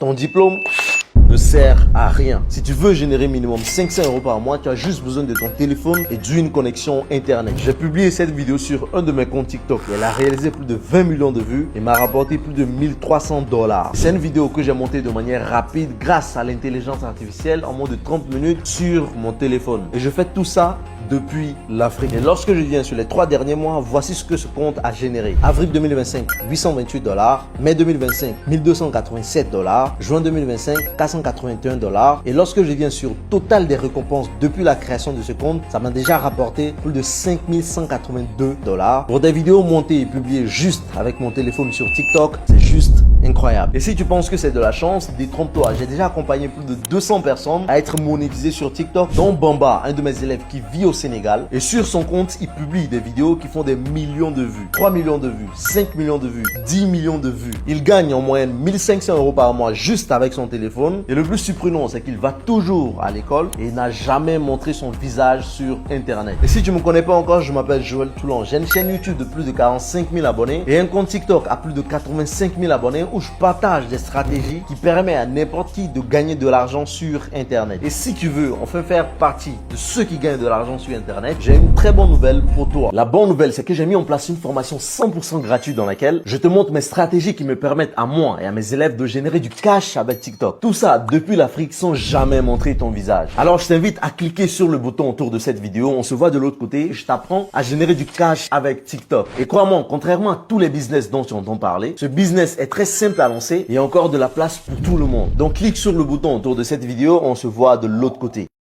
ton diplôme ne sert à rien. Si tu veux générer minimum 500 € par mois, tu as juste besoin de ton téléphone et d'une connexion internet. J'ai publié cette vidéo sur un de mes comptes TikTok. Elle a réalisé plus de 20 millions de vues et m'a rapporté plus de 1300 $. C'est une vidéo que j'ai montée de manière rapide grâce à l'intelligence artificielle en moins de 30 minutes sur mon téléphone. Et je fais tout ça depuis l'Afrique. Et lorsque je viens sur les 3 derniers mois, voici ce que ce compte a généré. Avril 2025, 828 $. Mai 2025, 1287 $. Juin 2025, 481 $. Et lorsque je viens sur total des récompenses depuis la création de ce compte, ça m'a déjà rapporté plus de 5182 $. Pour des vidéos montées et publiées juste avec mon téléphone sur TikTok, c'est juste incroyable. Et si tu penses que c'est de la chance, détrompe-toi. J'ai déjà accompagné plus de 200 personnes à être monétisées sur TikTok, dont Bamba, un de mes élèves qui vit au Sénégal. Et sur son compte, il publie des vidéos qui font des millions de vues. 3 millions de vues, 5 millions de vues, 10 millions de vues. Il gagne en moyenne 1500 € par mois juste avec son téléphone. Et le plus surprenant, c'est qu'il va toujours à l'école et il n'a jamais montré son visage sur Internet. Et si tu ne me connais pas encore, je m'appelle Joël Toulon. J'ai une chaîne YouTube de plus de 45 000 abonnés et un compte TikTok à plus de 85 000 abonnés où je partage des stratégies qui permettent à n'importe qui de gagner de l'argent sur Internet. Et si tu veux enfin faire partie de ceux qui gagnent de l'argent sur Internet, j'ai une très bonne nouvelle pour toi. La bonne nouvelle, c'est que j'ai mis en place une formation 100% gratuite dans laquelle je te montre mes stratégies qui me permettent à moi et à mes élèves de générer du cash avec TikTok. Tout ça depuis l'Afrique sans jamais montrer ton visage. Alors je t'invite à cliquer sur le bouton autour de cette vidéo. On se voit de l'autre côté. Je t'apprends à générer du cash avec TikTok. Et crois-moi, contrairement à tous les business dont tu entends parler, ce business est très simple à lancer et il y a encore de la place pour tout le monde. Donc clique sur le bouton autour de cette vidéo. On se voit de l'autre côté.